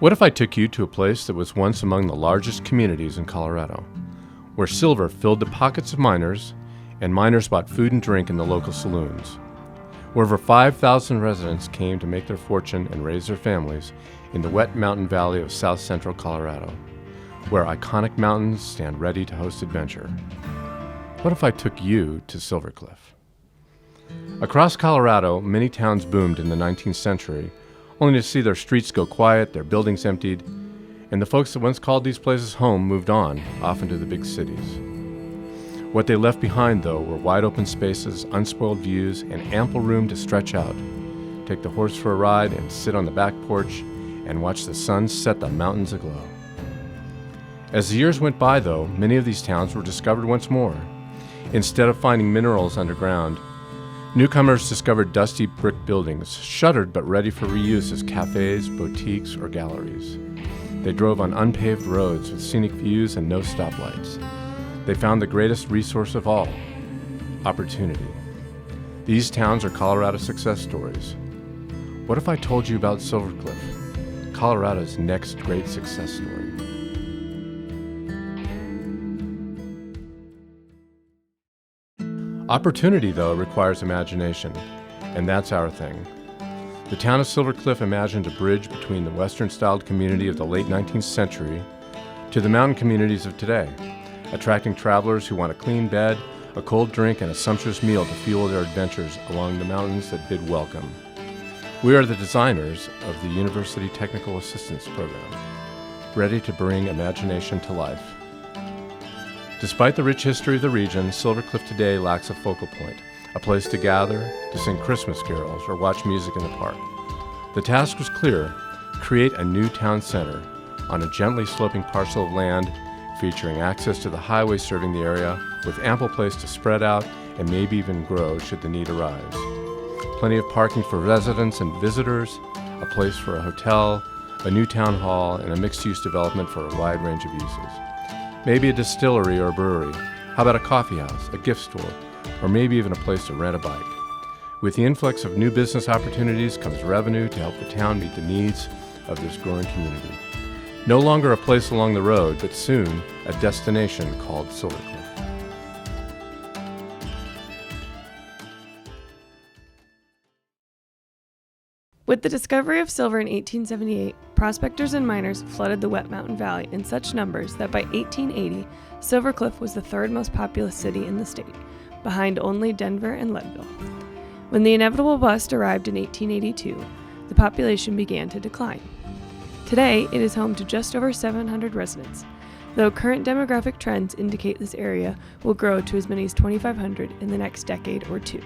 What if I took you to a place that was once among the largest communities in Colorado, where silver filled the pockets of miners, and miners bought food and drink in the local saloons, where over 5,000 residents came to make their fortune and raise their families in the wet mountain valley of south central Colorado, where iconic mountains stand ready to host adventure? What if I took you to Silver Cliff? Across Colorado, many towns boomed in the 19th century, only to see their streets go quiet, their buildings emptied, and the folks that once called these places home moved on, often to the big cities. What they left behind, though, were wide open spaces, unspoiled views, and ample room to stretch out, take the horse for a ride, and sit on the back porch and watch the sun set the mountains aglow. As the years went by, though, many of these towns were discovered once more. Instead of finding minerals underground, newcomers discovered dusty brick buildings, shuttered but ready for reuse as cafes, boutiques, or galleries. They drove on unpaved roads with scenic views and no stoplights. They found the greatest resource of all, opportunity. These towns are Colorado success stories. What if I told you about Silver Cliff, Colorado's next great success story? Opportunity, though, requires imagination, and that's our thing. The town of Silver Cliff imagined a bridge between the Western-styled community of the late 19th century to the mountain communities of today, attracting travelers who want a clean bed, a cold drink, and a sumptuous meal to fuel their adventures along the mountains that bid welcome. We are the designers of the University Technical Assistance Program, ready to bring imagination to life. Despite the rich history of the region, Silver Cliff today lacks a focal point, a place to gather, to sing Christmas carols, or watch music in the park. The task was clear: create a new town center on a gently sloping parcel of land featuring access to the highway serving the area, with ample place to spread out and maybe even grow should the need arise. Plenty of parking for residents and visitors, a place for a hotel, a new town hall, and a mixed-use development for a wide range of uses. Maybe a distillery or a brewery. How about a coffee house, a gift store, or maybe even a place to rent a bike? With the influx of new business opportunities comes revenue to help the town meet the needs of this growing community. No longer a place along the road, but soon a destination called Silver Cliff. With the discovery of silver in 1878, prospectors and miners flooded the Wet Mountain Valley in such numbers that by 1880, Silver Cliff was the third most populous city in the state, behind only Denver and Leadville. When the inevitable bust arrived in 1882, the population began to decline. Today, it is home to just over 700 residents, though current demographic trends indicate this area will grow to as many as 2,500 in the next decade or two.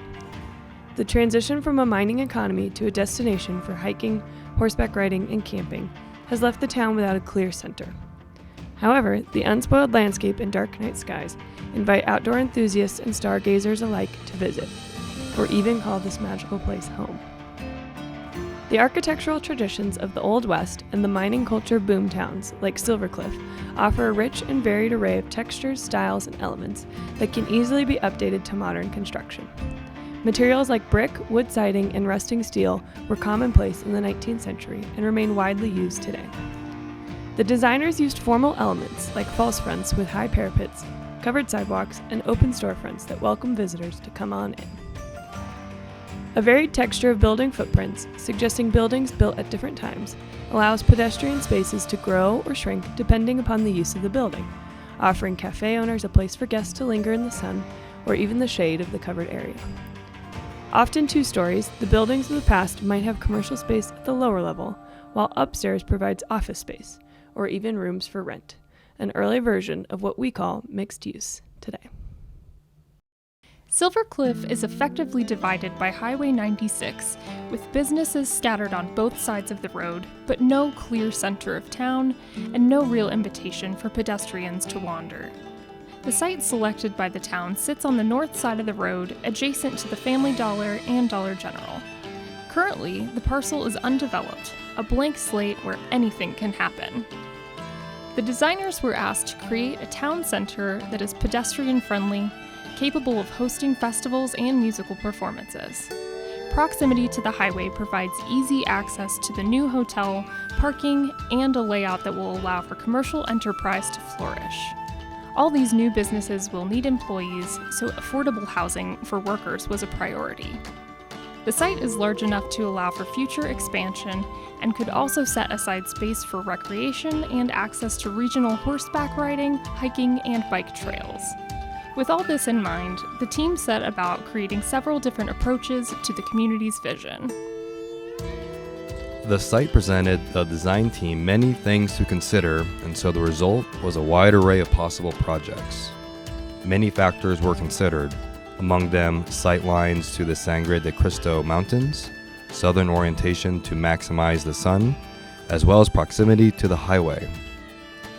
The transition from a mining economy to a destination for hiking, horseback riding, and camping has left the town without a clear center. However, the unspoiled landscape and dark night skies invite outdoor enthusiasts and stargazers alike to visit, or even call this magical place home. The architectural traditions of the Old West and the mining culture boom towns, like Silver Cliff, offer a rich and varied array of textures, styles, and elements that can easily be updated to modern construction. Materials like brick, wood siding, and rusting steel were commonplace in the 19th century and remain widely used today. The designers used formal elements like false fronts with high parapets, covered sidewalks, and open storefronts that welcome visitors to come on in. A varied texture of building footprints, suggesting buildings built at different times, allows pedestrian spaces to grow or shrink depending upon the use of the building, offering cafe owners a place for guests to linger in the sun or even the shade of the covered area. Often 2 stories, the buildings of the past might have commercial space at the lower level, while upstairs provides office space, or even rooms for rent, an early version of what we call mixed use today. Silver Cliff is effectively divided by Highway 96, with businesses scattered on both sides of the road, but no clear center of town, and no real invitation for pedestrians to wander. The site selected by the town sits on the north side of the road, adjacent to the Family Dollar and Dollar General. Currently, the parcel is undeveloped, a blank slate where anything can happen. The designers were asked to create a town center that is pedestrian-friendly, capable of hosting festivals and musical performances. Proximity to the highway provides easy access to the new hotel, parking, and a layout that will allow for commercial enterprise to flourish. All these new businesses will need employees, so affordable housing for workers was a priority. The site is large enough to allow for future expansion and could also set aside space for recreation and access to regional horseback riding, hiking, and bike trails. With all this in mind, the team set about creating several different approaches to the community's vision. The site presented the design team many things to consider, and so the result was a wide array of possible projects. Many factors were considered, among them sight lines to the Sangre de Cristo Mountains, southern orientation to maximize the sun, as well as proximity to the highway.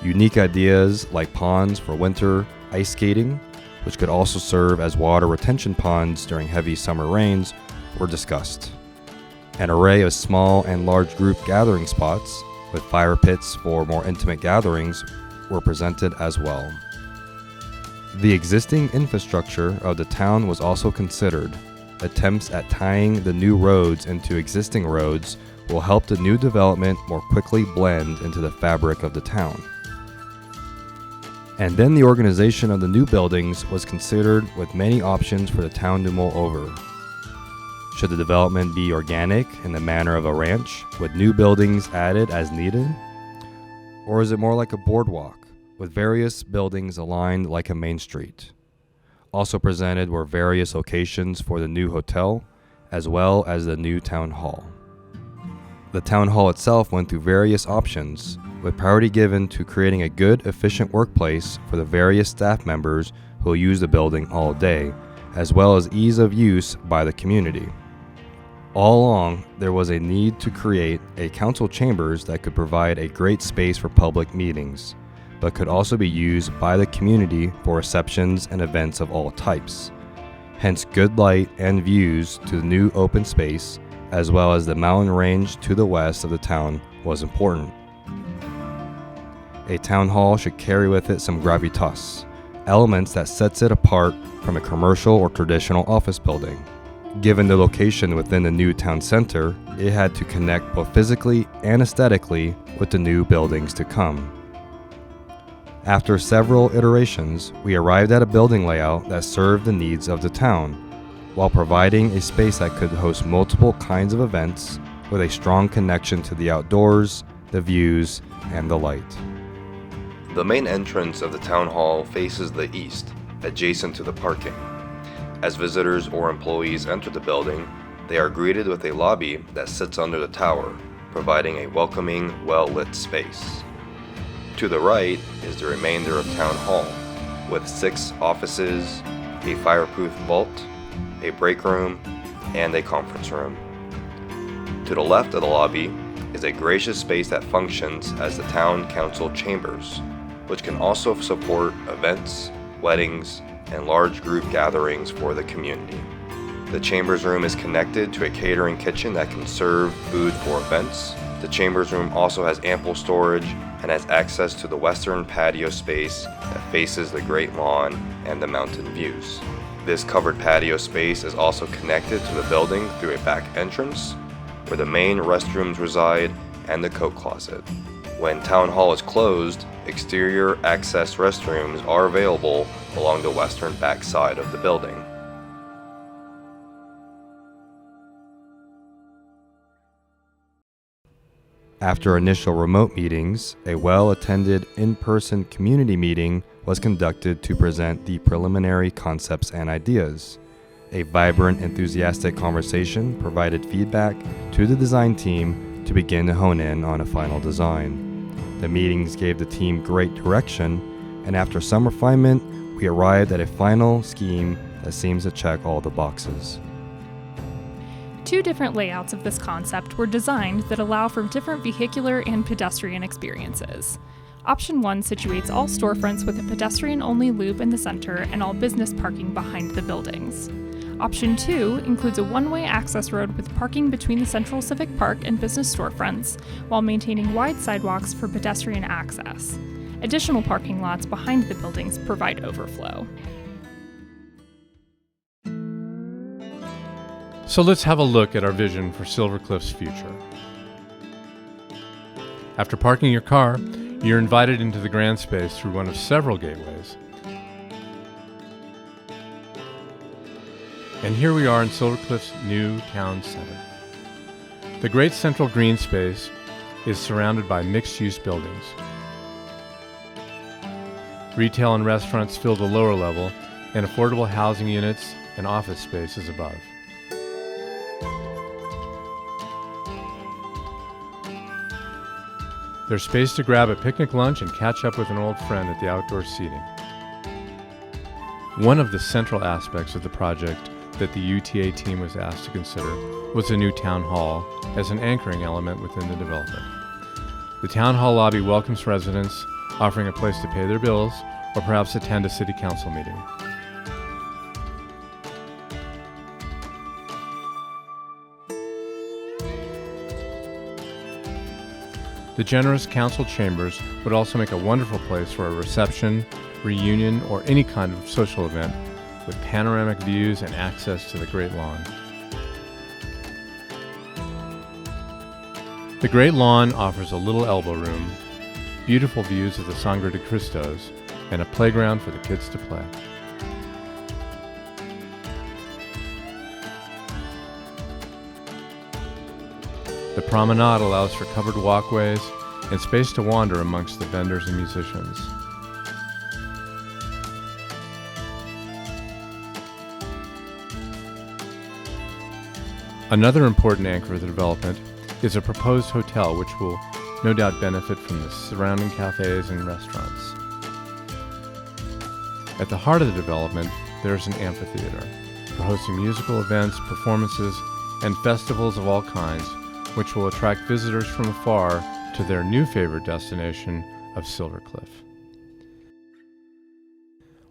Unique ideas like ponds for winter ice skating, which could also serve as water retention ponds during heavy summer rains, were discussed. An array of small and large group gathering spots, with fire pits for more intimate gatherings, were presented as well. The existing infrastructure of the town was also considered. Attempts at tying the new roads into existing roads will help the new development more quickly blend into the fabric of the town. And then the organization of the new buildings was considered with many options for the town to mull over. Should the development be organic in the manner of a ranch, with new buildings added as needed? Or is it more like a boardwalk, with various buildings aligned like a main street? Also presented were various locations for the new hotel, as well as the new town hall. The town hall itself went through various options, with priority given to creating a good, efficient workplace for the various staff members who will use the building all day, as well as ease of use by the community. All along, there was a need to create a council chambers that could provide a great space for public meetings, but could also be used by the community for receptions and events of all types. Hence, good light and views to the new open space, as well as the mountain range to the west of the town, was important. A town hall should carry with it some gravitas, elements that sets it apart from a commercial or traditional office building. Given the location within the new town center, it had to connect both physically and aesthetically with the new buildings to come. After several iterations, we arrived at a building layout that served the needs of the town, while providing a space that could host multiple kinds of events with a strong connection to the outdoors, the views, and the light. The main entrance of the town hall faces the east, adjacent to the parking. As visitors or employees enter the building, they are greeted with a lobby that sits under the tower, providing a welcoming, well-lit space. To the right is the remainder of town hall, with 6 offices, a fireproof vault, a break room, and a conference room. To the left of the lobby is a gracious space that functions as the town council chambers, which can also support events, weddings, and large group gatherings for the community. The chambers room is connected to a catering kitchen that can serve food for events. The chambers room also has ample storage and has access to the western patio space that faces the great lawn and the mountain views. This covered patio space is also connected to the building through a back entrance, where the main restrooms reside and the coat closet. When town hall is closed, exterior access restrooms are available along the western back side of the building. After initial remote meetings, a well-attended in-person community meeting was conducted to present the preliminary concepts and ideas. A vibrant, enthusiastic conversation provided feedback to the design team to begin to hone in on a final design. The meetings gave the team great direction, and after some refinement, we arrived at a final scheme that seems to check all the boxes. 2 different layouts of this concept were designed that allow for different vehicular and pedestrian experiences. Option 1 situates all storefronts with a pedestrian-only loop in the center and all business parking behind the buildings. Option 2 includes a one-way access road with parking between the Central Civic Park and business storefronts, while maintaining wide sidewalks for pedestrian access. Additional parking lots behind the buildings provide overflow. So let's have a look at our vision for Silver Cliff's future. After parking your car, you're invited into the grand space through one of several gateways. And here we are in Silver Cliff's new town center. The great central green space is surrounded by mixed-use buildings. Retail and restaurants fill the lower level, and affordable housing units and office spaces above. There's space to grab a picnic lunch and catch up with an old friend at the outdoor seating. One of the central aspects of the project that the UTA team was asked to consider was a new town hall as an anchoring element within the development. The town hall lobby welcomes residents, offering a place to pay their bills or perhaps attend a city council meeting. The generous council chambers would also make a wonderful place for a reception, reunion, or any kind of social event with panoramic views and access to the Great Lawn. The Great Lawn offers a little elbow room, beautiful views of the Sangre de Cristos, and a playground for the kids to play. The promenade allows for covered walkways and space to wander amongst the vendors and musicians. Another important anchor of the development is a proposed hotel which will no doubt benefit from the surrounding cafes and restaurants. At the heart of the development, there is an amphitheater for hosting musical events, performances, and festivals of all kinds, which will attract visitors from afar to their new favorite destination of Silver Cliff.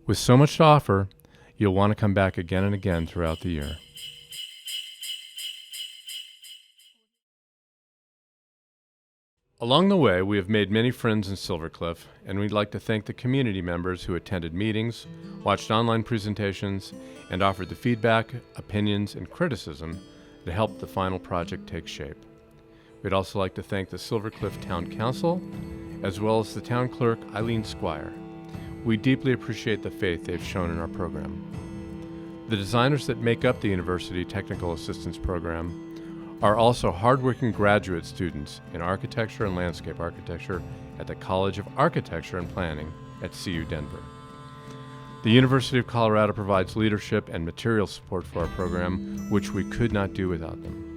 With so much to offer, you'll want to come back again and again throughout the year. Along the way, we have made many friends in Silver Cliff, and we'd like to thank the community members who attended meetings, watched online presentations, and offered the feedback, opinions, and criticism that helped the final project take shape. We'd also like to thank the Silver Cliff Town Council, as well as the town clerk, Eileen Squire. We deeply appreciate the faith they've shown in our program. The designers that make up the University Technical Assistance Program are also hardworking graduate students in architecture and landscape architecture at the College of Architecture and Planning at CU Denver. The University of Colorado provides leadership and material support for our program, which we could not do without them.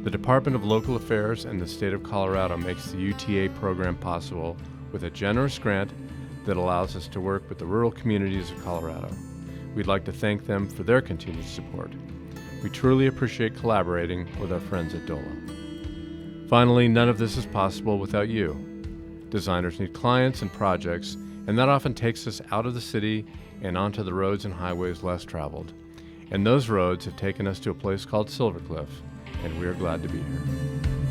The Department of Local Affairs and the State of Colorado makes the UTA program possible with a generous grant that allows us to work with the rural communities of Colorado. We'd like to thank them for their continued support. We truly appreciate collaborating with our friends at DOLA. Finally, none of this is possible without you. Designers need clients and projects, and that often takes us out of the city and onto the roads and highways less traveled. And those roads have taken us to a place called Silver Cliff, and we are glad to be here.